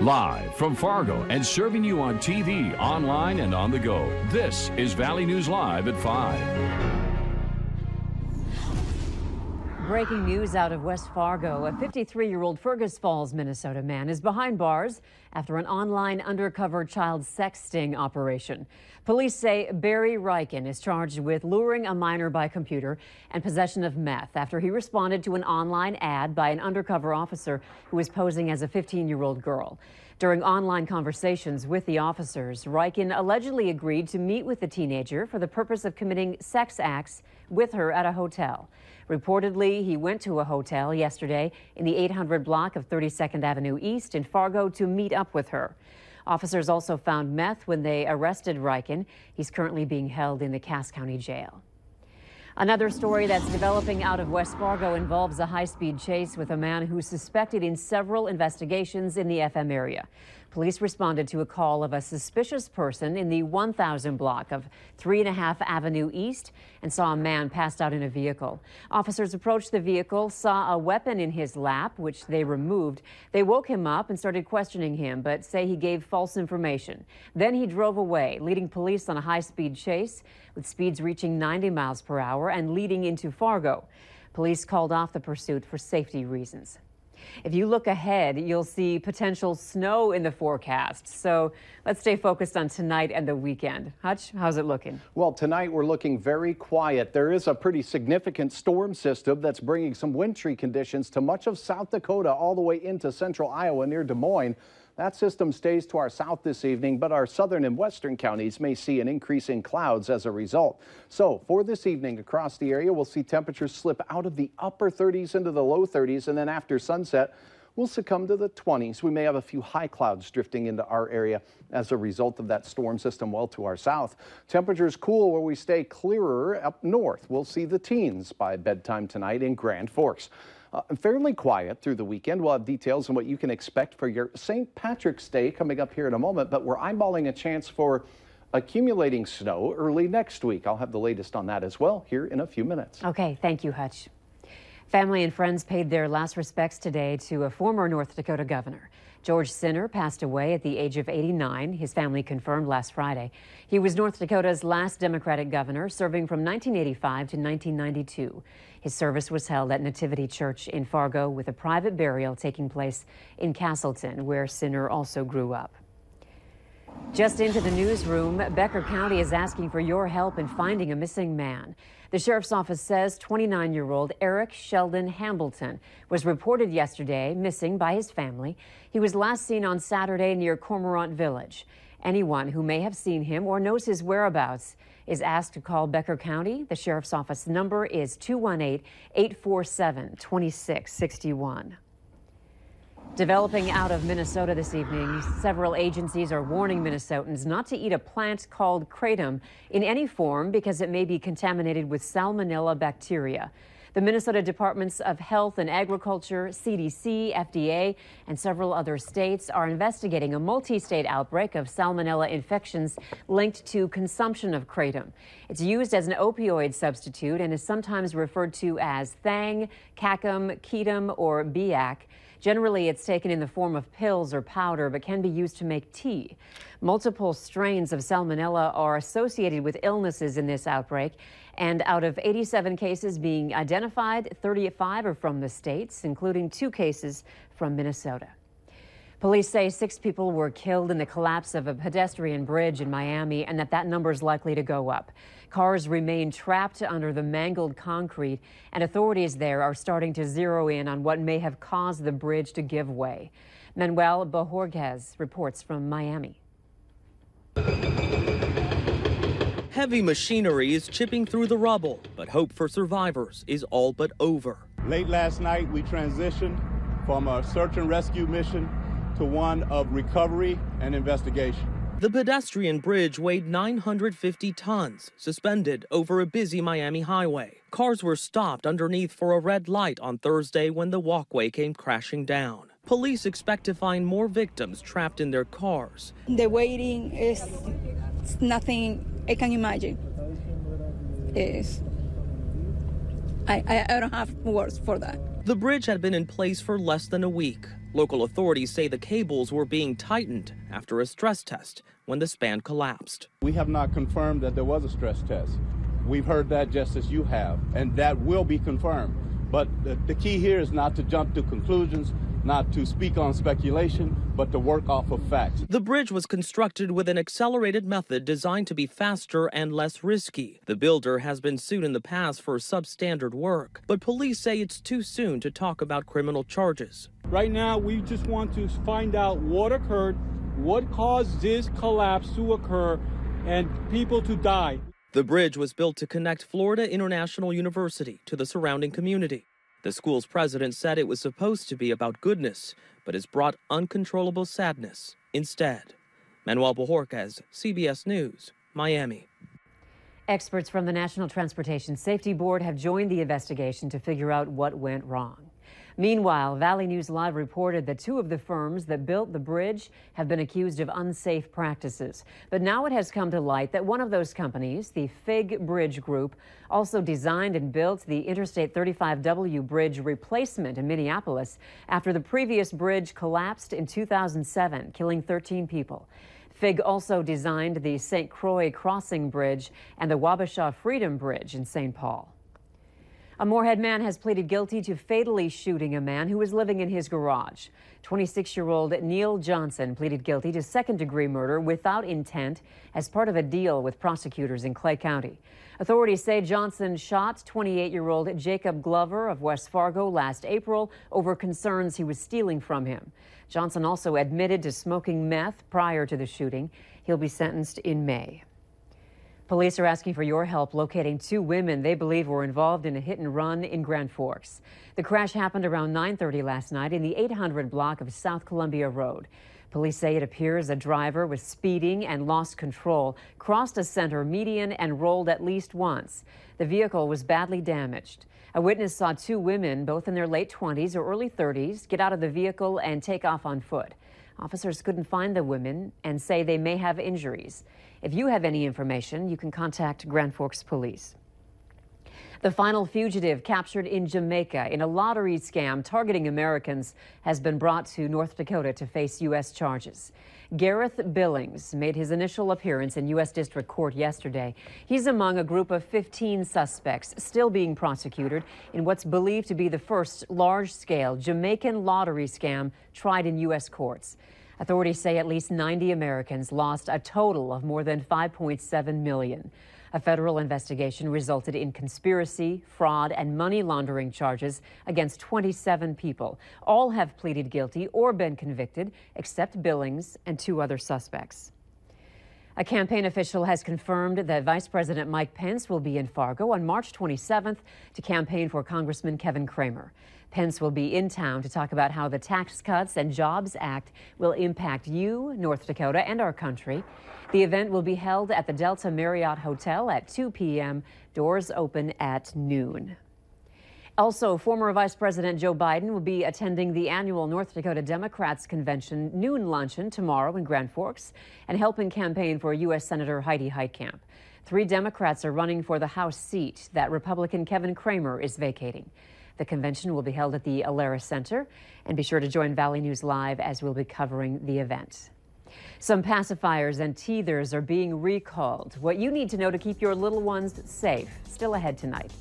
Live from Fargo and serving you on TV, online, and on the go, this is Valley News Live at 5. Breaking news out of West Fargo. A 53-year-old Fergus Falls, Minnesota man is behind bars after an online undercover child sex sting operation. Police say Barry Ryken is charged with luring a minor by computer and possession of meth after he responded to an online ad by an undercover officer who was posing as a 15-year-old girl. During online conversations with the officers, Ryken allegedly agreed to meet with the teenager for the purpose of committing sex acts with her at a hotel. Reportedly, he went to a hotel yesterday in the 800 block of 32nd Avenue East in Fargo to meet up with her. Officers also found meth when they arrested Ryken. He's currently being held in the Cass County Jail. Another story that's developing out of West Fargo involves a high-speed chase with a man who's suspected in several investigations in the FM area. Police responded to a call of a suspicious person in the 1000 block of 3.5 Avenue East and saw a man passed out in a vehicle. Officers approached the vehicle, saw a weapon in his lap, which they removed. They woke him up and started questioning him, but say he gave false information. Then he drove away, leading police on a high-speed chase with speeds reaching 90 miles per hour and leading into Fargo. Police called off the pursuit for safety reasons. If you look ahead, you'll see potential snow in the forecast. So let's stay focused on tonight and the weekend. Hutch, how's it looking? Well, tonight we're looking very quiet. There is a pretty significant storm system that's bringing some wintry conditions to much of South Dakota all the way into central Iowa near Des Moines. That system stays to our south this evening, but our southern and western counties may see an increase in clouds as a result. So for this evening across the area, we'll see temperatures slip out of the upper 30s into the low 30s, and then after sunset, we'll succumb to the 20s. We may have a few high clouds drifting into our area as a result of that storm system well to our south. Temperatures cool where we stay clearer up north. We'll see the teens by bedtime tonight in Grand Forks. Fairly quiet through the weekend. We'll have details on what you can expect for your St. Patrick's Day coming up here in a moment, but we're eyeballing a chance for accumulating snow early next week. I'll have the latest on that as well here in a few minutes. Okay, thank you, Hutch. Family and friends paid their last respects today to a former North Dakota governor. George Sinner passed away at the age of 89, his family confirmed last Friday. He was North Dakota's last Democratic governor, serving from 1985 to 1992. His service was held at Nativity Church in Fargo, with a private burial taking place in Castleton, where Sinner also grew up. Just into the newsroom, Becker County is asking for your help in finding a missing man. The sheriff's office says 29-year-old Eric Sheldon Hambleton was reported yesterday missing by his family. He was last seen on Saturday near Cormorant Village. Anyone who may have seen him or knows his whereabouts is asked to call Becker County. The sheriff's office number is 218-847-2661. Developing out of Minnesota this evening, several agencies are warning Minnesotans not to eat a plant called kratom in any form because it may be contaminated with salmonella bacteria. The Minnesota Departments of Health and Agriculture, CDC, FDA, and several other states are investigating a multi-state outbreak of salmonella infections linked to consumption of kratom. It's used as an opioid substitute and is sometimes referred to as Thang, Cacum, Ketum, or Biac. Generally, it's taken in the form of pills or powder, but can be used to make tea. Multiple strains of salmonella are associated with illnesses in this outbreak, and out of 87 cases being identified, 35 are from the states, including 2 cases from Minnesota. Police say 6 people were killed in the collapse of a pedestrian bridge in Miami, and that number is likely to go up. Cars remain trapped under the mangled concrete, and authorities there are starting to zero in on what may have caused the bridge to give way. Manuel Bojorquez reports from Miami. Heavy machinery is chipping through the rubble, but hope for survivors is all but over. Late last night, we transitioned from a search and rescue mission to one of recovery and investigation. The pedestrian bridge weighed 950 tons, suspended over a busy Miami highway. Cars were stopped underneath for a red light on Thursday when the walkway came crashing down. Police expect to find more victims trapped in their cars. The waiting is nothing I can imagine. I don't have words for that. The bridge had been in place for less than a week. Local authorities say the cables were being tightened after a stress test when the span collapsed. We have not confirmed that there was a stress test. We've heard that just as you have, and that will be confirmed. But the key here is not to jump to conclusions, not to speak on speculation, but to work off of facts. The bridge was constructed with an accelerated method designed to be faster and less risky. The builder has been sued in the past for substandard work, but police say it's too soon to talk about criminal charges. Right now, we just want to find out what occurred, what caused this collapse to occur, and people to die. The bridge was built to connect Florida International University to the surrounding community. The school's president said it was supposed to be about goodness, but has brought uncontrollable sadness instead. Manuel Bojorquez, CBS News, Miami. Experts from the National Transportation Safety Board have joined the investigation to figure out what went wrong. Meanwhile, Valley News Live reported that two of the firms that built the bridge have been accused of unsafe practices. But now it has come to light that one of those companies, the Fig Bridge Group, also designed and built the Interstate 35W bridge replacement in Minneapolis after the previous bridge collapsed in 2007, killing 13 people. Fig also designed the St. Croix Crossing Bridge and the Wabasha Freedom Bridge in St. Paul. A Moorhead man has pleaded guilty to fatally shooting a man who was living in his garage. 26-year-old Neil Johnson pleaded guilty to second-degree murder without intent as part of a deal with prosecutors in Clay County. Authorities say Johnson shot 28-year-old Jacob Glover of West Fargo last April over concerns he was stealing from him. Johnson also admitted to smoking meth prior to the shooting. He'll be sentenced in May. Police are asking for your help locating two women they believe were involved in a hit and run in Grand Forks. The crash happened around 9:30 last night in the 800 block of South Columbia Road. Police say it appears a driver was speeding and lost control, crossed a center median and rolled at least once. The vehicle was badly damaged. A witness saw two women, both in their late 20s or early 30s, get out of the vehicle and take off on foot. Officers couldn't find the women and say they may have injuries. If you have any information, you can contact Grand Forks Police. The final fugitive captured in Jamaica in a lottery scam targeting Americans has been brought to North Dakota to face U.S. charges. Gareth Billings made his initial appearance in U.S. District Court yesterday. He's among a group of 15 suspects still being prosecuted in what's believed to be the first large-scale Jamaican lottery scam tried in U.S. courts. Authorities say at least 90 Americans lost a total of more than $5.7 million. A federal investigation resulted in conspiracy, fraud, and money laundering charges against 27 people. All have pleaded guilty or been convicted, except Billings and two other suspects. A campaign official has confirmed that Vice President Mike Pence will be in Fargo on March 27th to campaign for Congressman Kevin Cramer. Pence will be in town to talk about how the Tax Cuts and Jobs Act will impact you, North Dakota, and our country. The event will be held at the Delta Marriott Hotel at 2 p.m. Doors open at noon. Also, former Vice President Joe Biden will be attending the annual North Dakota Democrats Convention noon luncheon tomorrow in Grand Forks and helping campaign for U.S. Senator Heidi Heitkamp. 3 Democrats are running for the House seat that Republican Kevin Cramer is vacating. The convention will be held at the Alara Center, and be sure to join Valley News Live as we'll be covering the event. Some pacifiers and teethers are being recalled. What you need to know to keep your little ones safe. Still ahead tonight.